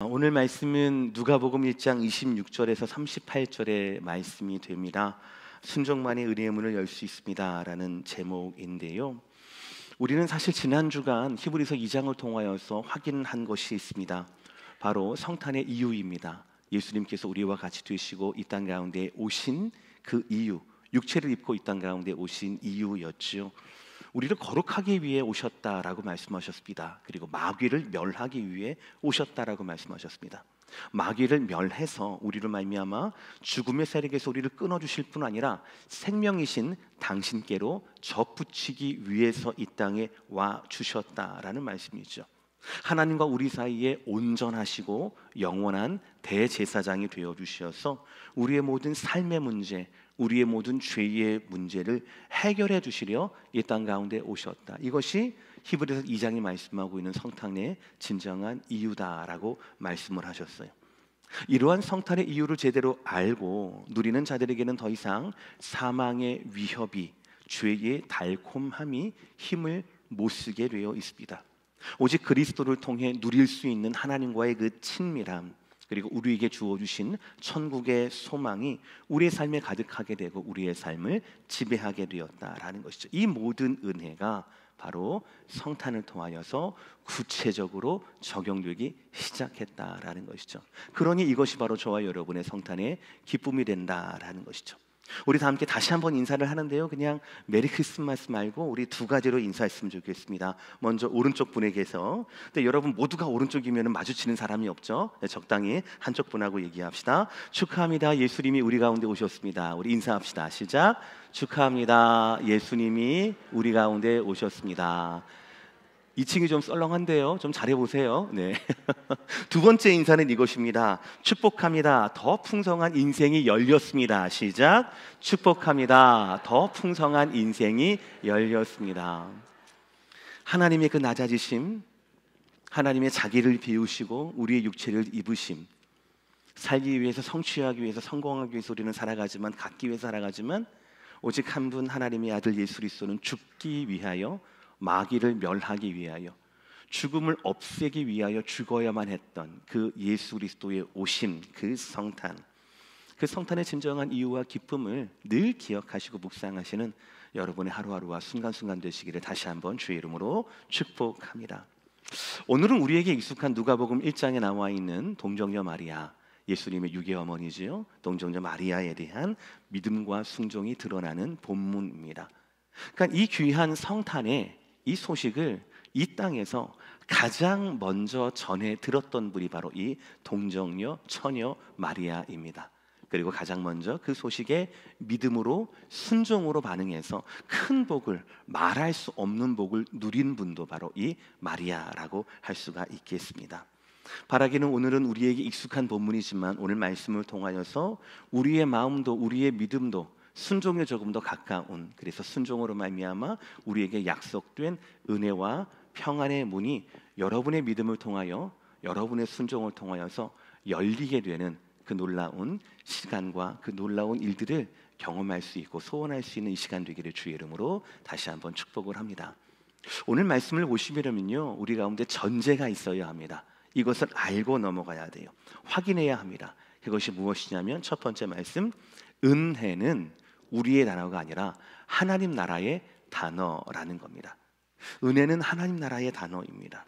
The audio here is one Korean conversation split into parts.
오늘 말씀은 누가복음 1장 26절에서 38절의 말씀이 됩니다. 순종만이 은혜의 문을 열 수 있습니다 라는 제목인데요, 우리는 사실 지난 주간 히브리서 2장을 통하여서 확인한 것이 있습니다. 바로 성탄의 이유입니다. 예수님께서 우리와 같이 되시고 이 땅 가운데 오신 그 이유, 육체를 입고 이 땅 가운데 오신 이유였죠. 우리를 거룩하기 위해 오셨다라고 말씀하셨습니다. 그리고 마귀를 멸하기 위해 오셨다라고 말씀하셨습니다. 마귀를 멸해서 우리를 말미암아 죽음의 세력에서 우리를 끊어주실 뿐 아니라 생명이신 당신께로 접붙이기 위해서 이 땅에 와 주셨다라는 말씀이죠. 하나님과 우리 사이에 온전하시고 영원한 대제사장이 되어 주셔서 우리의 모든 삶의 문제, 우리의 모든 죄의 문제를 해결해 주시려 이 땅 가운데 오셨다. 이것이 히브리서 2장이 말씀하고 있는 성탄의 진정한 이유다라고 말씀을 하셨어요. 이러한 성탄의 이유를 제대로 알고 누리는 자들에게는 더 이상 사망의 위협이, 죄의 달콤함이 힘을 못 쓰게 되어 있습니다. 오직 그리스도를 통해 누릴 수 있는 하나님과의 그 친밀함, 그리고 우리에게 주어주신 천국의 소망이 우리의 삶에 가득하게 되고 우리의 삶을 지배하게 되었다라는 것이죠. 이 모든 은혜가 바로 성탄을 통하여서 구체적으로 적용되기 시작했다라는 것이죠. 그러니 이것이 바로 저와 여러분의 성탄의 기쁨이 된다라는 것이죠. 우리 다 함께 다시 한번 인사를 하는데요, 그냥 메리 크리스마스 말고 우리 두 가지로 인사했으면 좋겠습니다. 먼저 오른쪽 분에게서, 근데 여러분 모두가 오른쪽이면 마주치는 사람이 없죠. 네, 적당히 한쪽 분하고 얘기합시다. 축하합니다, 예수님이 우리 가운데 오셨습니다. 우리 인사합시다. 시작. 축하합니다, 예수님이 우리 가운데 오셨습니다. 2층이 좀 썰렁한데요, 좀 잘해보세요. 네. 두 번째 인사는 이것입니다. 축복합니다, 더 풍성한 인생이 열렸습니다. 시작. 축복합니다, 더 풍성한 인생이 열렸습니다. 하나님의 그 낮아지심, 하나님의 자기를 비우시고 우리의 육체를 입으심, 살기 위해서, 성취하기 위해서, 성공하기 위해서 우리는 살아가지만, 갖기 위해 살아가지만 오직 한 분 하나님의 아들 예수 그리스도는 죽기 위하여, 마귀를 멸하기 위하여, 죽음을 없애기 위하여 죽어야만 했던 그 예수 그리스도의 오심, 그 성탄, 그 성탄의 진정한 이유와 기쁨을 늘 기억하시고 묵상하시는 여러분의 하루하루와 순간순간 되시기를 다시 한번 주의 이름으로 축복합니다. 오늘은 우리에게 익숙한 누가복음 1장에 나와 있는 동정녀 마리아, 예수님의 유괴 어머니지요. 동정녀 마리아에 대한 믿음과 순종이 드러나는 본문입니다. 그러니까 이 귀한 성탄의 이 소식을 이 땅에서 가장 먼저 전해 들었던 분이 바로 이 동정녀 처녀 마리아입니다. 그리고 가장 먼저 그 소식에 믿음으로, 순종으로 반응해서 큰 복을, 말할 수 없는 복을 누린 분도 바로 이 마리아라고 할 수가 있겠습니다. 바라기는 오늘은 우리에게 익숙한 본문이지만 오늘 말씀을 통하여서 우리의 마음도, 우리의 믿음도 순종에 조금 더 가까운, 그래서 순종으로 말미암아 우리에게 약속된 은혜와 평안의 문이 여러분의 믿음을 통하여, 여러분의 순종을 통하여서 열리게 되는 그 놀라운 시간과 그 놀라운 일들을 경험할 수 있고 소원할 수 있는 이 시간 되기를 주의 이름으로 다시 한번 축복을 합니다. 오늘 말씀을 보시면요, 우리 가운데 전제가 있어야 합니다. 이것을 알고 넘어가야 돼요. 확인해야 합니다. 그것이 무엇이냐면 첫 번째 말씀, 은혜는 우리의 단어가 아니라 하나님 나라의 단어라는 겁니다. 은혜는 하나님 나라의 단어입니다.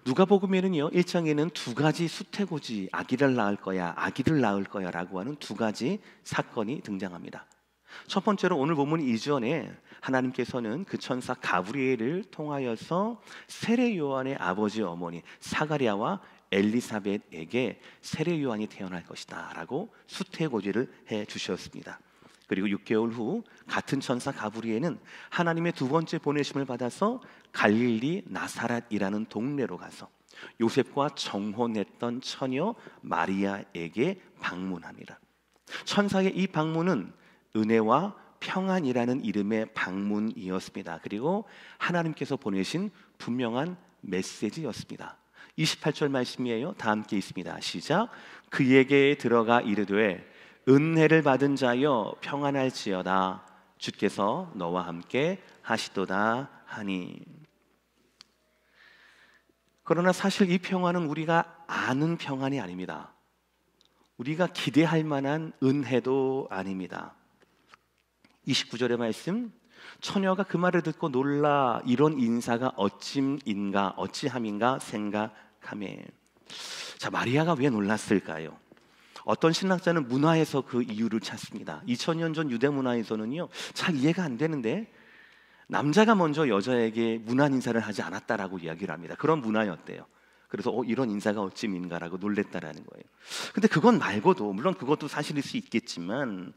누가복음에는요, 1장에는 두 가지 수태고지, 아기를 낳을 거야, 아기를 낳을 거야 라고 하는 두 가지 사건이 등장합니다. 첫 번째로 오늘 본문 이전에 하나님께서는 그 천사 가브리엘을 통하여서 세례 요한의 아버지 어머니 사가랴와 엘리사벳에게 세례 요한이 태어날 것이다 라고 수태고지를 해 주셨습니다. 그리고 6개월 후 같은 천사 가브리엘은 하나님의 두 번째 보내심을 받아서 갈릴리 나사렛이라는 동네로 가서 요셉과 정혼했던 처녀 마리아에게 방문합니다. 천사의 이 방문은 은혜와 평안이라는 이름의 방문이었습니다. 그리고 하나님께서 보내신 분명한 메시지였습니다. 28절 말씀이에요. 다 함께 있습니다. 시작. 그에게 들어가 이르되 은혜를 받은 자여 평안할지어다, 주께서 너와 함께 하시도다 하니. 그러나 사실 이 평안은 우리가 아는 평안이 아닙니다. 우리가 기대할 만한 은혜도 아닙니다. 29절의 말씀, 처녀가 그 말을 듣고 놀라 이런 인사가 어찌함인가 생각하매. 자, 마리아가 왜 놀랐을까요? 어떤 신학자는 문화에서 그 이유를 찾습니다. 2000년 전 유대 문화에서는요, 잘 이해가 안 되는데 남자가 먼저 여자에게 문안 인사를 하지 않았다라고 이야기를 합니다. 그런 문화였대요. 그래서 이런 인사가 어찌민가라고 놀랬다라는 거예요. 근데 그건 말고도, 물론 그것도 사실일 수 있겠지만,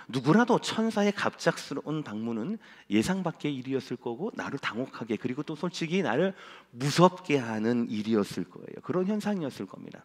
누구라도 천사의 갑작스러운 방문은 예상 밖의 일이었을 거고, 나를 당혹하게, 그리고 또 솔직히 나를 무섭게 하는 일이었을 거예요. 그런 현상이었을 겁니다.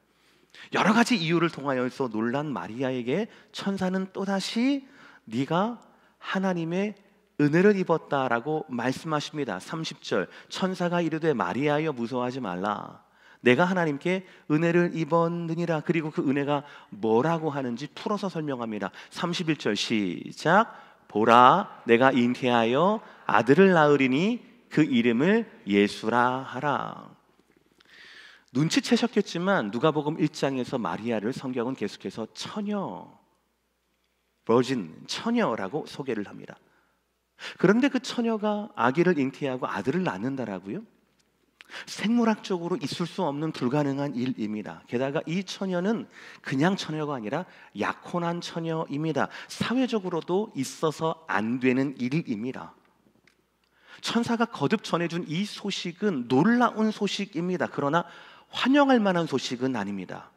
여러 가지 이유를 통하여서 놀란 마리아에게 천사는 또다시 네가 하나님의 은혜를 입었다라고 말씀하십니다. 30절, 천사가 이르되 마리아여 무서워하지 말라. 내가 하나님께 은혜를 입었느니라. 그리고 그 은혜가 뭐라고 하는지 풀어서 설명합니다. 31절 시작. 보라, 내가 잉태하여 아들을 낳으리니 그 이름을 예수라 하라. 눈치채셨겠지만 누가복음 1장에서 마리아를 성경은 계속해서 처녀, 버진, 처녀라고 소개를 합니다. 그런데 그 처녀가 아기를 잉태하고 아들을 낳는다라고요? 생물학적으로 있을 수 없는 불가능한 일입니다. 게다가 이 처녀는 그냥 처녀가 아니라 약혼한 처녀입니다. 사회적으로도 있어서 안 되는 일입니다. 천사가 거듭 전해준 이 소식은 놀라운 소식입니다. 그러나 환영할 만한 소식은 아닙니다.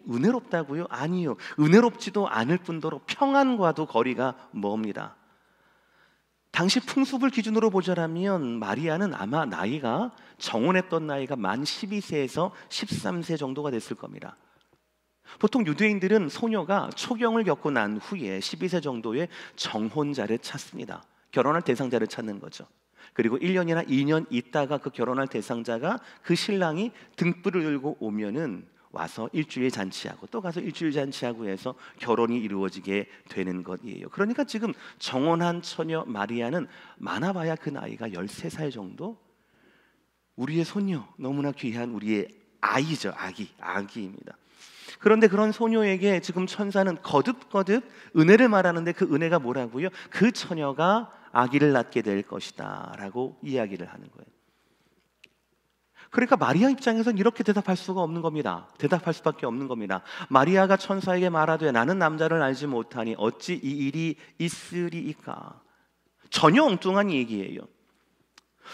은혜롭다고요? 아니요. 은혜롭지도 않을 뿐더러 평안과도 거리가 멉니다. 당시 풍습을 기준으로 보자면 마리아는 아마 나이가, 정혼했던 나이가 만 12세에서 13세 정도가 됐을 겁니다. 보통 유대인들은 소녀가 초경을 겪고 난 후에 12세 정도의 정혼자를 찾습니다. 결혼할 대상자를 찾는 거죠. 그리고 1년이나 2년 있다가 그 결혼할 대상자가, 그 신랑이 등불을 들고 오면은 와서 일주일 잔치하고 또 가서 일주일 잔치하고 해서 결혼이 이루어지게 되는 것이에요. 그러니까 지금 정혼한 처녀 마리아는 많아봐야 그 나이가 13살 정도? 우리의 손녀, 너무나 귀한 우리의 아이죠. 아기입니다. 그런데 그런 소녀에게 지금 천사는 거듭 은혜를 말하는데, 그 은혜가 뭐라고요? 그 처녀가 아기를 낳게 될 것이다 라고 이야기를 하는 거예요. 그러니까 마리아 입장에서는 이렇게 대답할 수가 없는 겁니다. 대답할 수밖에 없는 겁니다. 마리아가 천사에게 말하되 나는 남자를 알지 못하니 어찌 이 일이 있으리이까. 전혀 엉뚱한 얘기예요.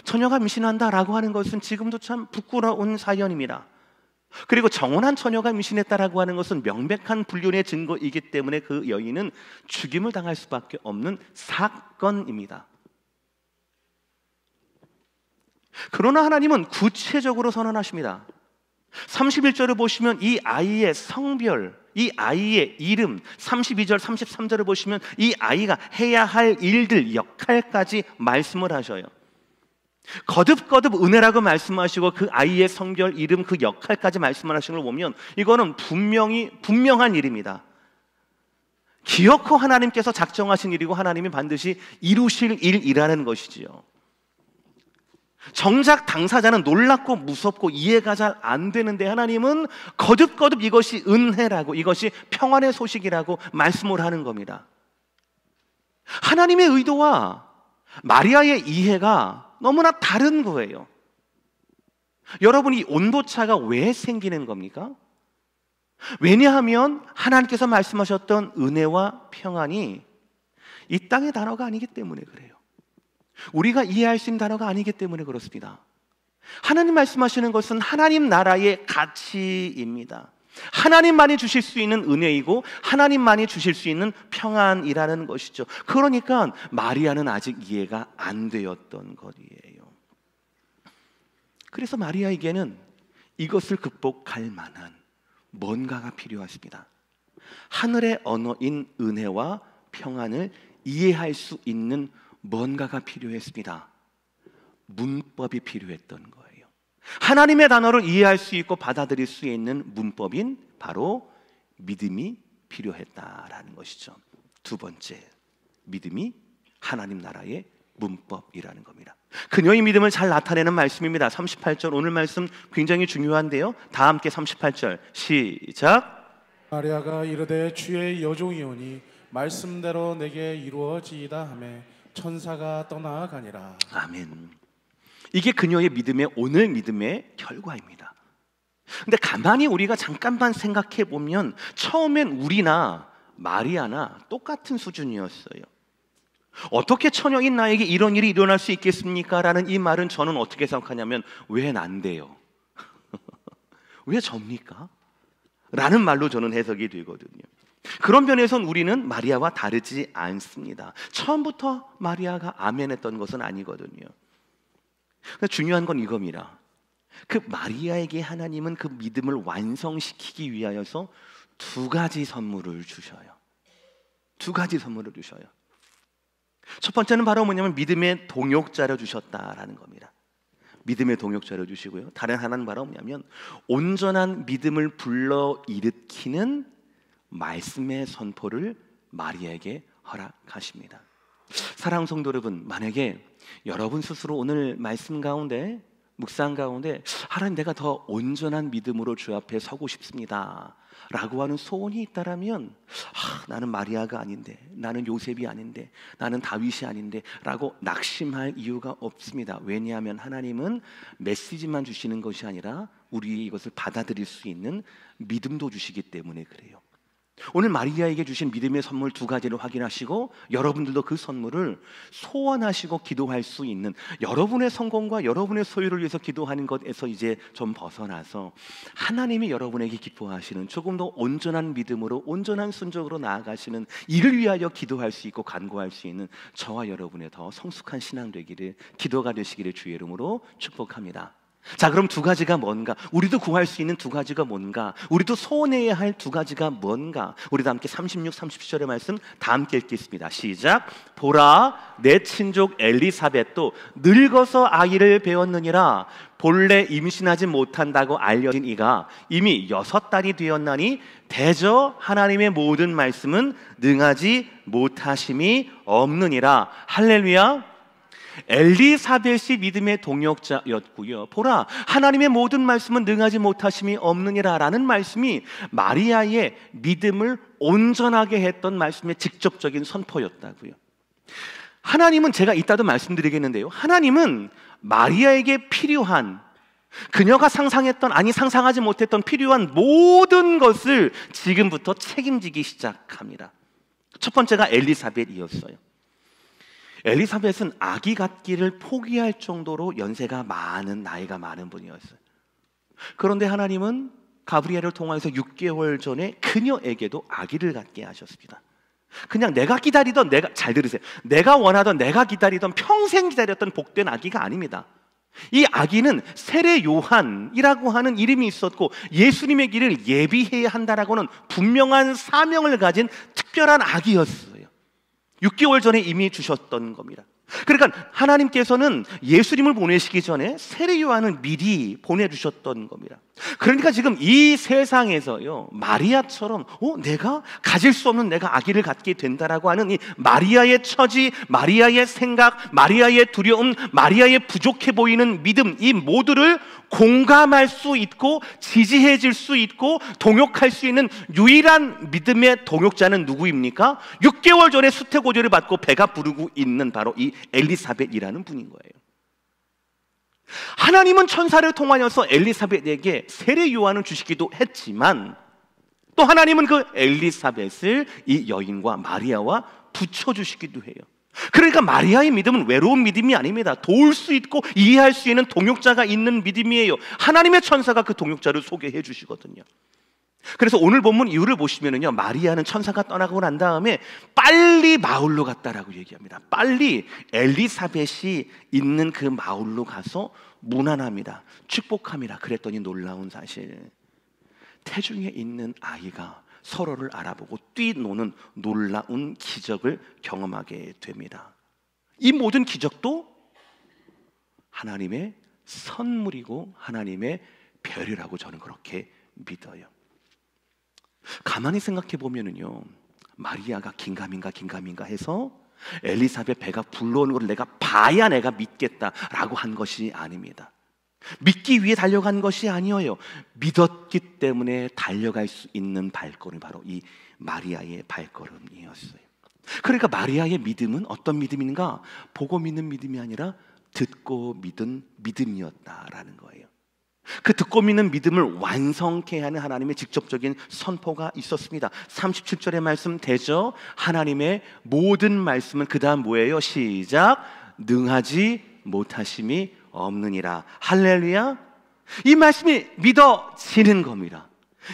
처녀가 임신한다라고 하는 것은 지금도 참 부끄러운 사연입니다. 그리고 정혼한 처녀가 임신했다라고 하는 것은 명백한 불륜의 증거이기 때문에 그 여인은 죽임을 당할 수밖에 없는 사건입니다. 그러나 하나님은 구체적으로 선언하십니다. 31절을 보시면 이 아이의 성별, 이 아이의 이름, 32절, 33절을 보시면 이 아이가 해야 할 일들, 역할까지 말씀을 하셔요. 거듭 은혜라고 말씀하시고 그 아이의 성별, 이름, 그 역할까지 말씀을 하시는 걸 보면 이거는 분명한 일입니다. 기어코 하나님께서 작정하신 일이고 하나님이 반드시 이루실 일이라는 것이지요. 정작 당사자는 놀랍고 무섭고 이해가 잘 안 되는데 하나님은 거듭 이것이 은혜라고, 이것이 평안의 소식이라고 말씀을 하는 겁니다. 하나님의 의도와 마리아의 이해가 너무나 다른 거예요. 여러분, 이 온도차가 왜 생기는 겁니까? 왜냐하면 하나님께서 말씀하셨던 은혜와 평안이 이 땅의 단어가 아니기 때문에 그래요. 우리가 이해할 수 있는 단어가 아니기 때문에 그렇습니다. 하나님 말씀하시는 것은 하나님 나라의 가치입니다. 하나님만이 주실 수 있는 은혜이고 하나님만이 주실 수 있는 평안이라는 것이죠. 그러니까 마리아는 아직 이해가 안 되었던 것이에요. 그래서 마리아에게는 이것을 극복할 만한 뭔가가 필요했습니다. 하늘의 언어인 은혜와 평안을 이해할 수 있는 뭔가가 필요했습니다. 문법이 필요했던 거예요. 하나님의 단어를 이해할 수 있고 받아들일 수 있는 문법인 바로 믿음이 필요했다라는 것이죠. 두 번째, 믿음이 하나님 나라의 문법이라는 겁니다. 그녀의 믿음을 잘 나타내는 말씀입니다. 38절 오늘 말씀 굉장히 중요한데요. 다 함께 38절 시작. 마리아가 이르되 주의 여종이오니 말씀대로 내게 이루어지이다 하매 천사가 떠나가니라. 아멘. 이게 그녀의 믿음의 오늘 믿음의 결과입니다. 근데 가만히 우리가 잠깐만 생각해 보면 처음엔 우리나 마리아나 똑같은 수준이었어요. 어떻게 처녀인 나에게 이런 일이 일어날 수 있겠습니까? 라는 이 말은 저는 어떻게 생각하냐면 왜 난데요? 왜 접니까? 라는 말로 저는 해석이 되거든요. 그런 면에선 우리는 마리아와 다르지 않습니다. 처음부터 마리아가 아멘했던 것은 아니거든요. 중요한 건 이겁니다. 그 마리아에게 하나님은 그 믿음을 완성시키기 위하여서 두 가지 선물을 주셔요. 두 가지 선물을 주셔요. 첫 번째는 바로 뭐냐면 믿음의 동역자를 주셨다라는 겁니다. 믿음의 동역자를 주시고요. 다른 하나는 바로 뭐냐면 온전한 믿음을 불러일으키는 말씀의 선포를 마리아에게 허락하십니다. 사랑하는 성도 여러분, 만약에 여러분 스스로 오늘 말씀 가운데 묵상 가운데 하나님 내가 더 온전한 믿음으로 주 앞에 서고 싶습니다 라고 하는 소원이 있다라면 나는 마리아가 아닌데, 나는 요셉이 아닌데, 나는 다윗이 아닌데 라고 낙심할 이유가 없습니다. 왜냐하면 하나님은 메시지만 주시는 것이 아니라 우리 이것을 받아들일 수 있는 믿음도 주시기 때문에 그래요. 오늘 마리아에게 주신 믿음의 선물 두 가지를 확인하시고 여러분들도 그 선물을 소원하시고 기도할 수 있는, 여러분의 성공과 여러분의 소유를 위해서 기도하는 것에서 이제 좀 벗어나서 하나님이 여러분에게 기뻐하시는 조금 더 온전한 믿음으로 온전한 순종으로 나아가시는 이를 위하여 기도할 수 있고 간구할 수 있는 저와 여러분의 더 성숙한 신앙 되기를, 기도가 되시기를 주의 이름으로 축복합니다. 자, 그럼 두 가지가 뭔가? 우리도 구할 수 있는 두 가지가 뭔가? 우리도 소원해야 할 두 가지가 뭔가? 우리도 함께 36, 37절의 말씀 다 함께 읽겠습니다. 시작. 보라, 내 친족 엘리사벳도 늙어서 아이를 배웠느니라. 본래 임신하지 못한다고 알려진 이가 이미 6달이 되었나니 대저 하나님의 모든 말씀은 능하지 못하심이 없느니라. 할렐루야. 엘리사벳이 믿음의 동역자였고요. 보라, 하나님의 모든 말씀은 능하지 못하심이 없느니라 라는 말씀이 마리아의 믿음을 온전하게 했던 말씀의 직접적인 선포였다고요. 하나님은, 제가 이따도 말씀드리겠는데요, 하나님은 마리아에게 필요한, 그녀가 상상했던, 아니 상상하지 못했던 필요한 모든 것을 지금부터 책임지기 시작합니다. 첫 번째가 엘리사벳이었어요. 엘리사벳은 아기 갖기를 포기할 정도로 연세가 많은, 나이가 많은 분이었어요. 그런데 하나님은 가브리엘을 통해서 6개월 전에 그녀에게도 아기를 갖게 하셨습니다. 그냥 내가 기다리던, 잘 들으세요, 내가 원하던, 내가 기다리던, 평생 기다렸던 복된 아기가 아닙니다. 이 아기는 세례 요한이라고 하는 이름이 있었고 예수님의 길을 예비해야 한다라고는 분명한 사명을 가진 특별한 아기였어요. 6개월 전에 이미 주셨던 겁니다. 그러니까 하나님께서는 예수님을 보내시기 전에 세례 요한을 미리 보내주셨던 겁니다. 그러니까 지금 이 세상에서요, 마리아처럼 내가 가질 수 없는 내가 아기를 갖게 된다라고 하는 이 마리아의 처지, 마리아의 생각, 마리아의 두려움, 마리아의 부족해 보이는 믿음, 이 모두를 공감할 수 있고 지지해 줄 수 있고 동역할 수 있는 유일한 믿음의 동역자는 누구입니까? 6개월 전에 수태고지를 받고 배가 부르고 있는 바로 이 엘리사벳이라는 분인 거예요. 하나님은 천사를 통하여서 엘리사벳에게 세례 요한을 주시기도 했지만 또 하나님은 그 엘리사벳을 이 여인과 마리아와 붙여주시기도 해요. 그러니까 마리아의 믿음은 외로운 믿음이 아닙니다. 도울 수 있고 이해할 수 있는 동역자가 있는 믿음이에요. 하나님의 천사가 그 동역자를 소개해 주시거든요. 그래서 오늘 본문 이유를 보시면은요, 마리아는 천사가 떠나고 난 다음에 빨리 마을로 갔다라고 얘기합니다. 빨리 엘리사벳이 있는 그 마을로 가서 문안합니다. 축복합니다. 그랬더니 놀라운 사실, 태중에 있는 아이가 서로를 알아보고 뛰노는 놀라운 기적을 경험하게 됩니다. 이 모든 기적도 하나님의 선물이고 하나님의 별이라고 저는 그렇게 믿어요. 가만히 생각해 보면은요, 마리아가 긴가민가 해서 엘리사벳 배가 불러오는 걸 내가 봐야 내가 믿겠다라고 한 것이 아닙니다. 믿기 위해 달려간 것이 아니어요. 믿었기 때문에 달려갈 수 있는 발걸음이 바로 이 마리아의 발걸음이었어요. 그러니까 마리아의 믿음은 어떤 믿음인가? 보고 믿는 믿음이 아니라 듣고 믿은 믿음이었다라는 거예요. 그 듣고 믿는 믿음을 완성케 하는 하나님의 직접적인 선포가 있었습니다. 37절의 말씀 되죠? 하나님의 모든 말씀은 그 다음 뭐예요? 시작! 능하지 못하심이 없느니라. 할렐루야. 이 말씀이 믿어지는 겁니다.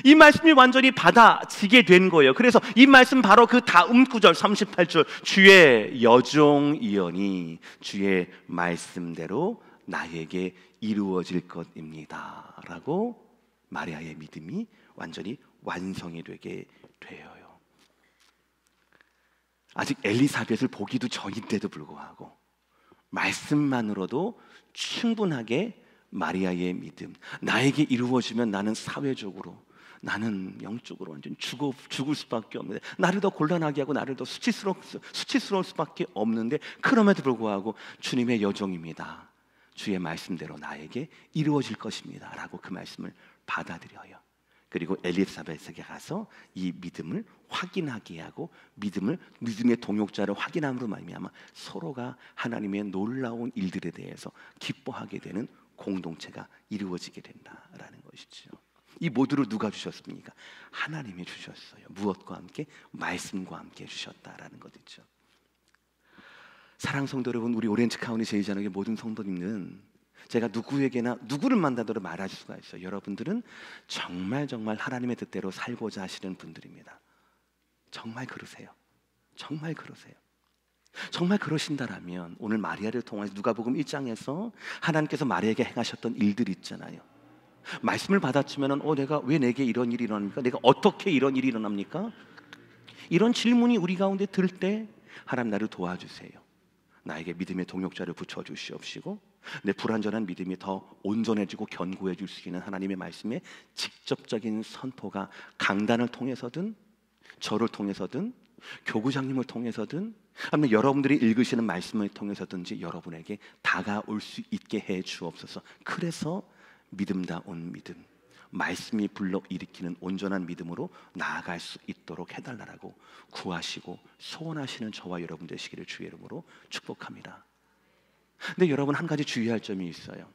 이 말씀이 완전히 받아지게 된 거예요. 그래서 이 말씀 바로 그 다음 구절 38절, 주의 여종이여니 주의 말씀대로 나에게 이루어질 것입니다 라고 마리아의 믿음이 완전히 완성이 되게 되어요. 아직 엘리사벳을 보기도 전인데도 불구하고 말씀만으로도 충분하게 마리아의 믿음, 나에게 이루어지면 나는 사회적으로, 나는 영적으로 완전 죽을 수밖에 없는데, 나를 더 곤란하게 하고 나를 더 수치스러울 수밖에 없는데, 그럼에도 불구하고 주님의 여종입니다, 주의 말씀대로 나에게 이루어질 것입니다 라고 그 말씀을 받아들여요. 그리고 엘리사벳에게 가서 이 믿음을 확인하게 하고 믿음의 동역자를 확인함으로 말미암아 서로가 하나님의 놀라운 일들에 대해서 기뻐하게 되는 공동체가 이루어지게 된다라는 것이죠. 이 모두를 누가 주셨습니까? 하나님이 주셨어요. 무엇과 함께? 말씀과 함께 주셨다라는 것이죠. 사랑 성도 여러분, 우리 오렌지 카운티 제2자락의 모든 성도님은 제가 누구에게나 누구를 만나더라도 말할 수가 있어요. 여러분들은 정말 하나님의 뜻대로 살고자 하시는 분들입니다. 정말 그러세요. 정말 그러세요. 정말 그러신다라면 오늘 마리아를 통해서 누가복음 1장에서 하나님께서 마리아에게 행하셨던 일들이 있잖아요. 말씀을 받았으면 내가 왜 내게 이런 일이 일어납니까? 내가 어떻게 이런 일이 일어납니까? 이런 질문이 우리 가운데 들 때 하나님 나를 도와주세요. 나에게 믿음의 동역자를 붙여주시옵시고 내 불완전한 믿음이 더 온전해지고 견고해질 수 있는 하나님의 말씀의 직접적인 선포가 강단을 통해서든 저를 통해서든 교구장님을 통해서든 아니면 여러분들이 읽으시는 말씀을 통해서든지 여러분에게 다가올 수 있게 해 주옵소서. 그래서 믿음다운 믿음, 말씀이 불러일으키는 온전한 믿음으로 나아갈 수 있도록 해달라고 구하시고 소원하시는 저와 여러분 되시기를 주의 이름으로 축복합니다. 근데 여러분, 한 가지 주의할 점이 있어요.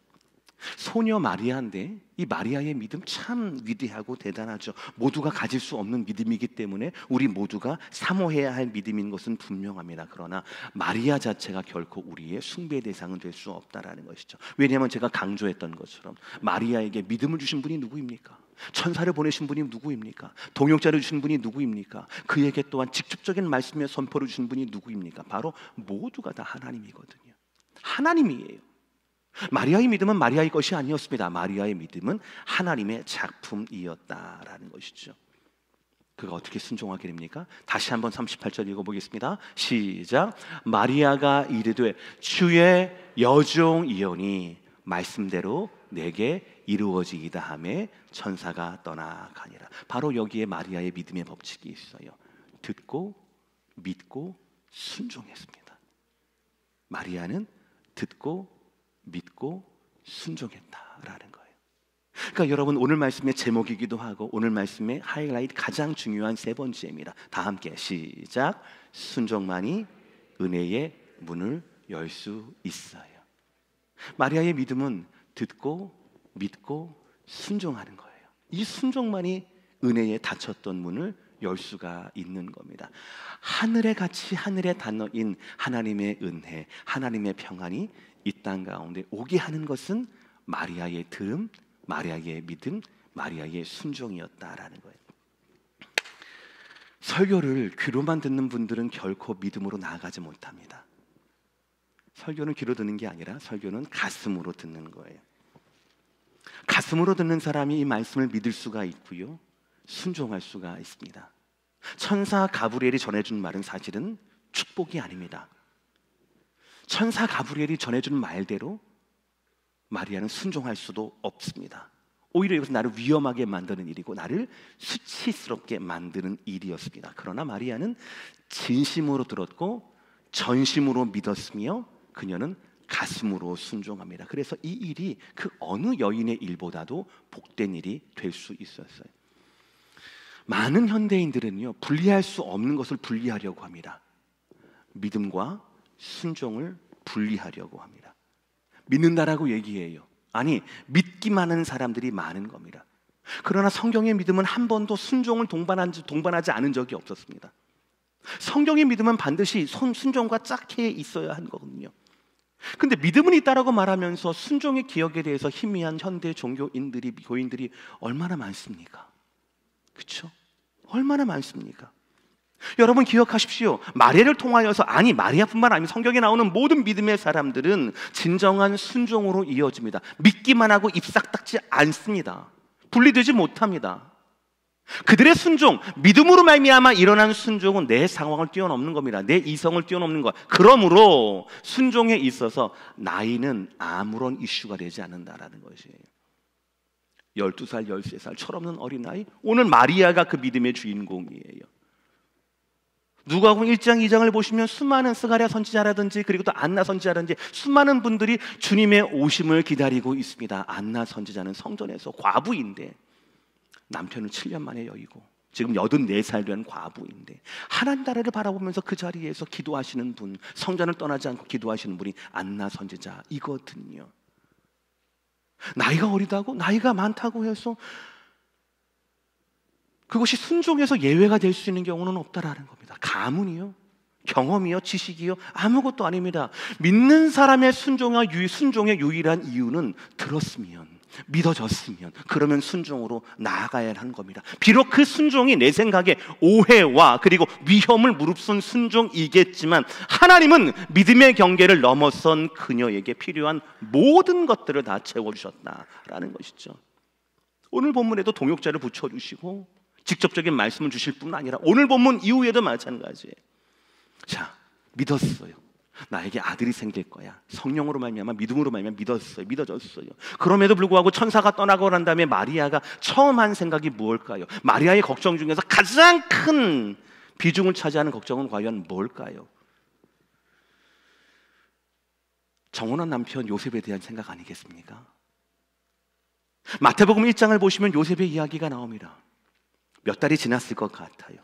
소녀 마리아인데 이 마리아의 믿음 참 위대하고 대단하죠. 모두가 가질 수 없는 믿음이기 때문에 우리 모두가 사모해야 할 믿음인 것은 분명합니다. 그러나 마리아 자체가 결코 우리의 숭배 대상은 될 수 없다라는 것이죠. 왜냐하면 제가 강조했던 것처럼 마리아에게 믿음을 주신 분이 누구입니까? 천사를 보내신 분이 누구입니까? 동역자를 주신 분이 누구입니까? 그에게 또한 직접적인 말씀의 선포를 주신 분이 누구입니까? 바로 모두가 다 하나님이거든요. 하나님이에요. 마리아의 믿음은 마리아의 것이 아니었습니다. 마리아의 믿음은 하나님의 작품이었다라는 것이죠. 그가 어떻게 순종하게 됩니까? 다시 한번 38절 읽어보겠습니다. 시작. 마리아가 이르되 주의 여종이오니 말씀대로 내게 이루어지이다 하매 천사가 떠나가니라. 바로 여기에 마리아의 믿음의 법칙이 있어요. 듣고 믿고 순종했습니다. 마리아는 듣고 믿고 순종했다라는 거예요. 그러니까 여러분, 오늘 말씀의 제목이기도 하고 오늘 말씀의 하이라이트 가장 중요한 세 번째입니다. 다 함께 시작. 순종만이 은혜의 문을 열 수 있어요. 마리아의 믿음은 듣고 믿고 순종하는 거예요. 이 순종만이 은혜에 닫혔던 문을 열 수가 있는 겁니다. 하늘의 가치, 하늘의 단어인 하나님의 은혜, 하나님의 평안이 이 땅 가운데 오게 하는 것은 마리아의 들음, 마리아의 믿음, 마리아의 순종이었다라는 거예요. 설교를 귀로만 듣는 분들은 결코 믿음으로 나아가지 못합니다. 설교는 귀로 듣는 게 아니라 설교는 가슴으로 듣는 거예요. 가슴으로 듣는 사람이 이 말씀을 믿을 수가 있고요, 순종할 수가 있습니다. 천사 가브리엘이 전해준 말은 사실은 축복이 아닙니다. 천사 가브리엘이 전해준 말대로 마리아는 순종할 수도 없습니다. 오히려 이것은 나를 위험하게 만드는 일이고 나를 수치스럽게 만드는 일이었습니다. 그러나 마리아는 진심으로 들었고 전심으로 믿었으며 그녀는 가슴으로 순종합니다. 그래서 이 일이 그 어느 여인의 일보다도 복된 일이 될 수 있었어요. 많은 현대인들은요, 분리할 수 없는 것을 분리하려고 합니다. 믿음과 순종을 분리하려고 합니다. 믿는다라고 얘기해요. 아니, 믿기만 하는 사람들이 많은 겁니다. 그러나 성경의 믿음은 한 번도 순종을 동반하지 않은 적이 없었습니다. 성경의 믿음은 반드시 순종과 짝해 있어야 하는 거거든요. 근데 믿음은 있다라고 말하면서 순종의 기억에 대해서 희미한 현대 종교인들이, 교인들이 얼마나 많습니까? 그렇죠? 얼마나 많습니까? 여러분 기억하십시오. 마리아를 통하여서, 아니 마리아뿐만 아니라 성경에 나오는 모든 믿음의 사람들은 진정한 순종으로 이어집니다. 믿기만 하고 입 싹 닦지 않습니다. 분리되지 못합니다. 그들의 순종, 믿음으로 말미암아 일어난 순종은 내 상황을 뛰어넘는 겁니다. 내 이성을 뛰어넘는 것. 그러므로 순종에 있어서 나이는 아무런 이슈가 되지 않는다라는 것이에요. 12살, 13살 철없는 어린아이, 오늘 마리아가 그 믿음의 주인공이에요. 누가복음 1장, 2장을 보시면 수많은 스가랴 선지자라든지 그리고 또 안나 선지자라든지 수많은 분들이 주님의 오심을 기다리고 있습니다. 안나 선지자는 성전에서 과부인데 남편을 7년 만에 여의고 지금 84살 된 과부인데 하나님 나라를 바라보면서 그 자리에서 기도하시는 분, 성전을 떠나지 않고 기도하시는 분이 안나 선지자이거든요. 나이가 어리다고, 나이가 많다고 해서 그것이 순종에서 예외가 될 수 있는 경우는 없다라는 겁니다. 가문이요, 경험이요, 지식이요, 아무것도 아닙니다. 믿는 사람의 순종의 유일한 이유는 들었으면, 믿어졌으면, 그러면 순종으로 나아가야 하는 겁니다. 비록 그 순종이 내 생각에 오해와 그리고 위험을 무릅쓴 순종이겠지만 하나님은 믿음의 경계를 넘어선 그녀에게 필요한 모든 것들을 다 채워주셨다라는 것이죠. 오늘 본문에도 동역자를 붙여주시고 직접적인 말씀을 주실 뿐 아니라 오늘 본문 이후에도 마찬가지예요. 자, 믿었어요. 나에게 아들이 생길 거야. 성령으로 말미암아, 믿음으로 말미암아 믿었어요. 믿어졌어요. 그럼에도 불구하고 천사가 떠나고 난 다음에 마리아가 처음 한 생각이 무엇일까요? 마리아의 걱정 중에서 가장 큰 비중을 차지하는 걱정은 과연 뭘까요? 정혼한 남편 요셉에 대한 생각 아니겠습니까? 마태복음 1장을 보시면 요셉의 이야기가 나옵니다. 몇 달이 지났을 것 같아요.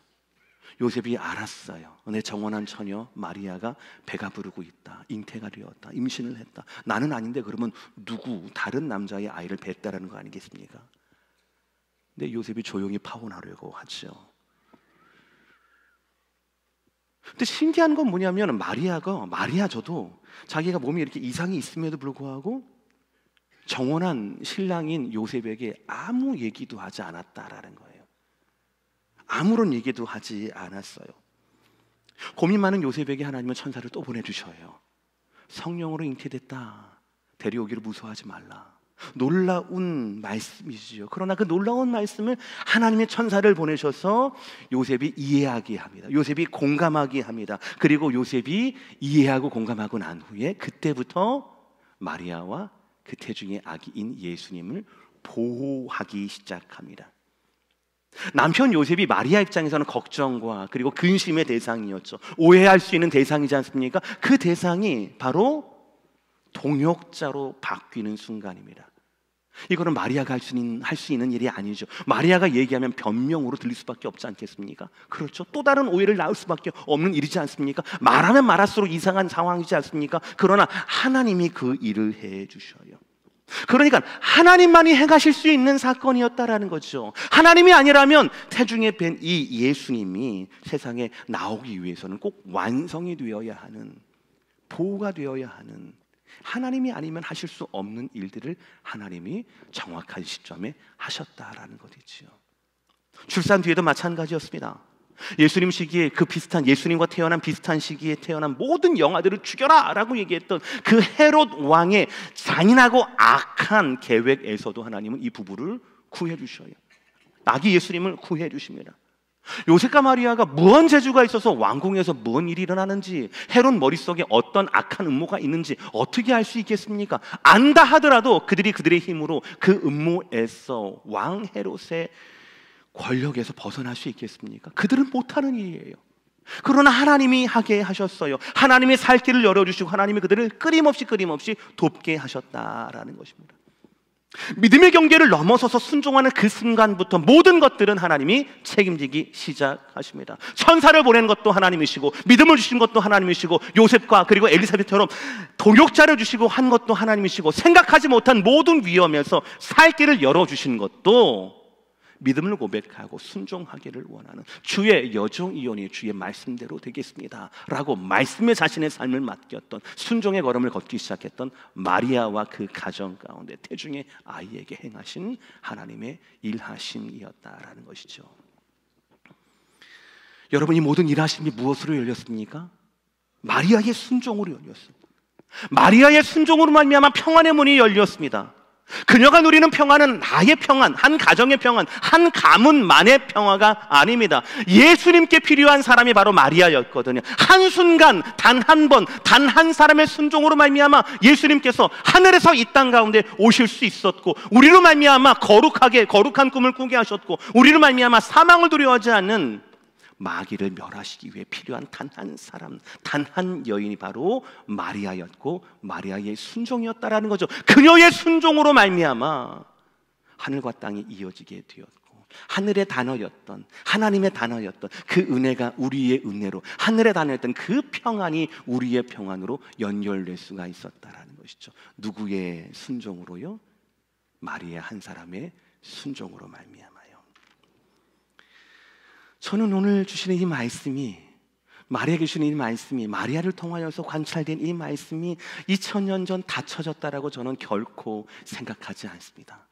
요셉이 알았어요. 내 정원한 처녀 마리아가 배가 부르고 있다. 잉태가 되었다. 임신을 했다. 나는 아닌데 그러면 누구 다른 남자의 아이를 뱄다라는 거 아니겠습니까? 근데 요셉이 조용히 파혼하려고 하죠. 근데 신기한 건 뭐냐면 마리아저도 자기가 몸에 이렇게 이상이 있음에도 불구하고 정혼한 신랑인 요셉에게 아무 얘기도 하지 않았다라는 거예요. 아무런 얘기도 하지 않았어요. 고민 많은 요셉에게 하나님은 천사를 또 보내주셔요. 성령으로 잉태됐다. 데려오기를 무서워하지 말라. 놀라운 말씀이지요. 그러나 그 놀라운 말씀을 하나님의 천사를 보내셔서 요셉이 이해하게 합니다. 요셉이 공감하게 합니다. 그리고 요셉이 이해하고 공감하고 난 후에 그때부터 마리아와 그 태중의 아기인 예수님을 보호하기 시작합니다. 남편 요셉이 마리아 입장에서는 걱정과 그리고 근심의 대상이었죠. 오해할 수 있는 대상이지 않습니까? 그 대상이 바로 동역자로 바뀌는 순간입니다. 이거는 마리아가 할 수 있는 일이 아니죠. 마리아가 얘기하면 변명으로 들릴 수밖에 없지 않겠습니까? 그렇죠. 또 다른 오해를 낳을 수밖에 없는 일이지 않습니까? 말하면 말할수록 이상한 상황이지 않습니까? 그러나 하나님이 그 일을 해 주셔요. 그러니까 하나님만이 행하실 수 있는 사건이었다라는 거죠. 하나님이 아니라면 태중에 뵌 이 예수님이 세상에 나오기 위해서는 꼭 완성이 되어야 하는, 보호가 되어야 하는, 하나님이 아니면 하실 수 없는 일들을 하나님이 정확한 시점에 하셨다라는 것이지요. 출산 뒤에도 마찬가지였습니다. 예수님 시기에 예수님과 태어난 비슷한 시기에 태어난 모든 영아들을 죽여라 라고 얘기했던 그 헤롯 왕의 잔인하고 악한 계획에서도 하나님은 이 부부를 구해 주셔요. 아기 예수님을 구해 주십니다. 요셉과 마리아가 무언 재주가 있어서 왕궁에서 무언 일이 일어나는지, 헤롯 머릿속에 어떤 악한 음모가 있는지 어떻게 알 수 있겠습니까? 안다 하더라도 그들의 힘으로 그 음모에서 왕 헤롯의 권력에서 벗어날 수 있겠습니까? 그들은 못하는 일이에요. 그러나 하나님이 하게 하셨어요. 하나님이 살 길을 열어주시고 하나님이 그들을 끊임없이 돕게 하셨다라는 것입니다. 믿음의 경계를 넘어서서 순종하는 그 순간부터 모든 것들은 하나님이 책임지기 시작하십니다. 천사를 보낸 것도 하나님이시고 믿음을 주신 것도 하나님이시고 요셉과 그리고 엘리사벳처럼 동역자를 주시고 한 것도 하나님이시고 생각하지 못한 모든 위험에서 살 길을 열어주신 것도 믿음을 고백하고 순종하기를 원하는 주의 여종이오니 주의 말씀대로 되겠습니다 라고 말씀에 자신의 삶을 맡겼던 순종의 걸음을 걷기 시작했던 마리아와 그 가정 가운데 태중의 아이에게 행하신 하나님의 일하심이었다라는 것이죠. 여러분, 이 모든 일하심이 무엇으로 열렸습니까? 마리아의 순종으로 열렸습니다. 마리아의 순종으로 말미암아 평안의 문이 열렸습니다. 그녀가 누리는 평화는 나의 평안, 한 가정의 평안, 한 가문만의 평화가 아닙니다. 예수님께 필요한 사람이 바로 마리아였거든요. 한순간 단 한 번, 단 한 사람의 순종으로 말미암아 예수님께서 하늘에서 이 땅 가운데 오실 수 있었고, 우리로 말미암아 거룩한 꿈을 꾸게 하셨고, 우리로 말미암아 사망을 두려워하지 않는 마귀를 멸하시기 위해 필요한 단 한 사람, 단 한 여인이 바로 마리아였고 마리아의 순종이었다라는 거죠. 그녀의 순종으로 말미암아 하늘과 땅이 이어지게 되었고, 하늘의 단어였던, 하나님의 단어였던 그 은혜가 우리의 은혜로, 하늘의 단어였던 그 평안이 우리의 평안으로 연결될 수가 있었다라는 것이죠. 누구의 순종으로요? 마리아 한 사람의 순종으로 말미암아. 저는 오늘 주시는 이 말씀이, 마리아에게 주시는 이 말씀이, 마리아를 통하여서 관찰된 이 말씀이 2000년 전 닫혀졌다라고 저는 결코 생각하지 않습니다.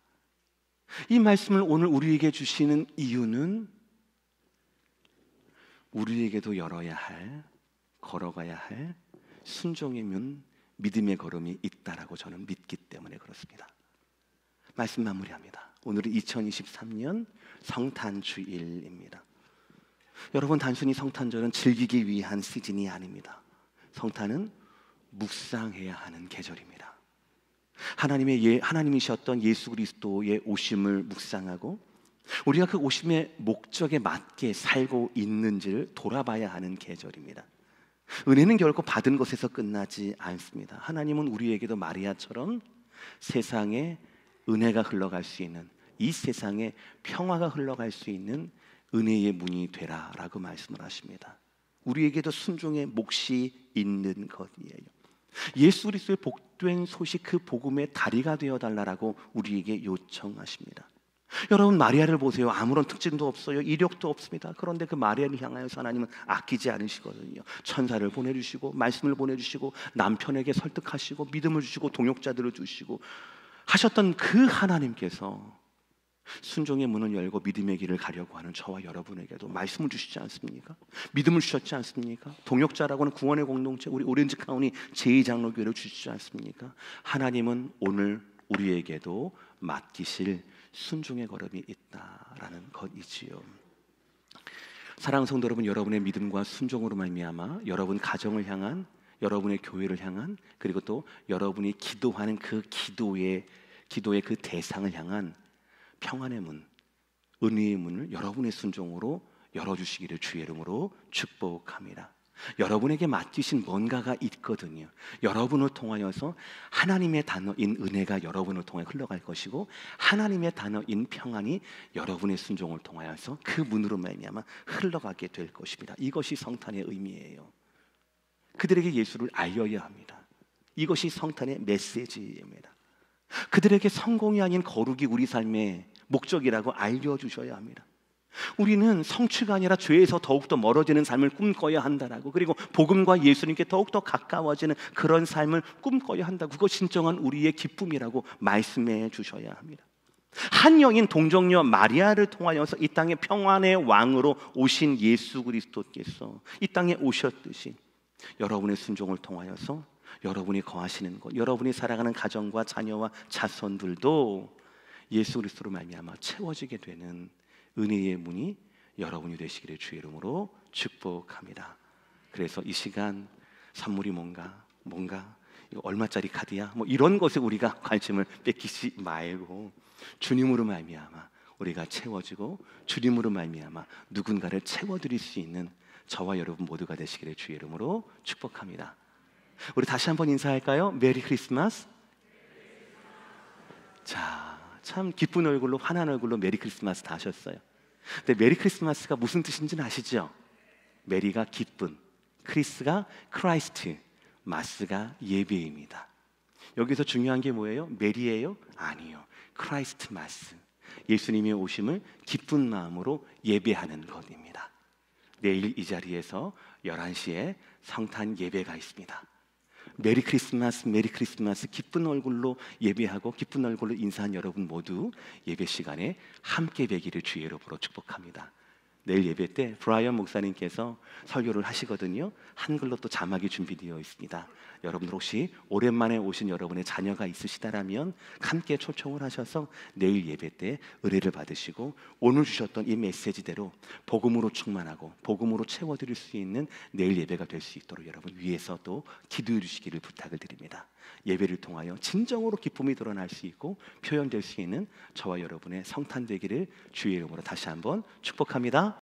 이 말씀을 오늘 우리에게 주시는 이유는 우리에게도 열어야 할, 걸어가야 할 순종의 문, 믿음의 걸음이 있다라고 저는 믿기 때문에 그렇습니다. 말씀 마무리합니다. 오늘은 2023년 성탄주일입니다. 여러분, 단순히 성탄절은 즐기기 위한 시즌이 아닙니다. 성탄은 묵상해야 하는 계절입니다. 하나님이셨던 예수 그리스도의 오심을 묵상하고 우리가 그 오심의 목적에 맞게 살고 있는지를 돌아봐야 하는 계절입니다. 은혜는 결코 받은 것에서 끝나지 않습니다. 하나님은 우리에게도 마리아처럼 세상에 은혜가 흘러갈 수 있는, 이 세상에 평화가 흘러갈 수 있는 은혜의 문이 되라라고 말씀을 하십니다. 우리에게도 순종의 몫이 있는 것이에요. 예수 그리스도의 복된 소식, 그 복음의 다리가 되어달라고 우리에게 요청하십니다. 여러분, 마리아를 보세요. 아무런 특징도 없어요. 이력도 없습니다. 그런데 그 마리아를 향하여서 하나님은 아끼지 않으시거든요. 천사를 보내주시고 말씀을 보내주시고 남편에게 설득하시고 믿음을 주시고 동역자들을 주시고 하셨던 그 하나님께서 순종의 문을 열고 믿음의 길을 가려고 하는 저와 여러분에게도 말씀을 주시지 않습니까? 믿음을 주셨지 않습니까? 동역자라고는 구원의 공동체, 우리 오렌지 카운티 제2장로교회를 주시지 않습니까? 하나님은 오늘 우리에게도 맡기실 순종의 걸음이 있다라는 것이지요. 사랑하는 성도 여러분, 여러분의 믿음과 순종으로 말미암아 여러분 가정을 향한, 여러분의 교회를 향한, 그리고 또 여러분이 기도하는 그 기도의 그 대상을 향한 평안의 문, 은혜의 문을 여러분의 순종으로 열어주시기를 주의 이름으로 축복합니다. 여러분에게 맡기신 뭔가가 있거든요. 여러분을 통하여서 하나님의 단어인 은혜가 여러분을 통해 흘러갈 것이고, 하나님의 단어인 평안이 여러분의 순종을 통하여서 그 문으로 말미암아 흘러가게 될 것입니다. 이것이 성탄의 의미예요. 그들에게 예수를 알려야 합니다. 이것이 성탄의 메시지입니다. 그들에게 성공이 아닌 거룩이 우리 삶의 목적이라고 알려주셔야 합니다. 우리는 성취가 아니라 죄에서 더욱더 멀어지는 삶을 꿈꿔야 한다라고, 그리고 복음과 예수님께 더욱더 가까워지는 그런 삶을 꿈꿔야 한다고, 그것 진정한 우리의 기쁨이라고 말씀해 주셔야 합니다. 한 여인 동정녀 마리아를 통하여서 이 땅의 평안의 왕으로 오신 예수 그리스도께서 이 땅에 오셨듯이 여러분의 순종을 통하여서 여러분이 거하시는 곳, 여러분이 살아가는 가정과 자녀와 자손들도 예수 그리스도로 말미암아 채워지게 되는 은혜의 문이 여러분이 되시기를 주의 이름으로 축복합니다. 그래서 이 시간 선물이 뭔가 이거 얼마짜리 카드야? 뭐 이런 것에 우리가 관심을 뺏기지 말고 주님으로 말미암아 우리가 채워지고 주님으로 말미암아 누군가를 채워드릴 수 있는 저와 여러분 모두가 되시기를 주의 이름으로 축복합니다. 우리 다시 한번 인사할까요? 메리 크리스마스. 자, 참 기쁜 얼굴로 환한 얼굴로 메리 크리스마스 다 하셨어요. 근데 메리 크리스마스가 무슨 뜻인지는 아시죠? 메리가 기쁨, 크리스가 크라이스트, 마스가 예배입니다. 여기서 중요한 게 뭐예요? 메리예요? 아니요. 크라이스트 마스. 예수님의 오심을 기쁜 마음으로 예배하는 것입니다. 내일 이 자리에서 11시에 성탄 예배가 있습니다. 메리 크리스마스, 메리 크리스마스. 기쁜 얼굴로 예배하고 기쁜 얼굴로 인사한 여러분 모두 예배 시간에 함께 되기를 주의 이름으로 축복합니다. 내일 예배 때 브라이언 목사님께서 설교를 하시거든요. 한글로 또 자막이 준비되어 있습니다. 여러분들 혹시 오랜만에 오신 여러분의 자녀가 있으시다라면 함께 초청을 하셔서 내일 예배 때 의뢰를 받으시고 오늘 주셨던 이 메시지대로 복음으로 충만하고 복음으로 채워드릴 수 있는 내일 예배가 될 수 있도록 여러분 위에서 또 기도해 주시기를 부탁을 드립니다. 예배를 통하여 진정으로 기쁨이 드러날 수 있고 표현될 수 있는 저와 여러분의 성탄 되기를 주의 이름으로 다시 한번 축복합니다.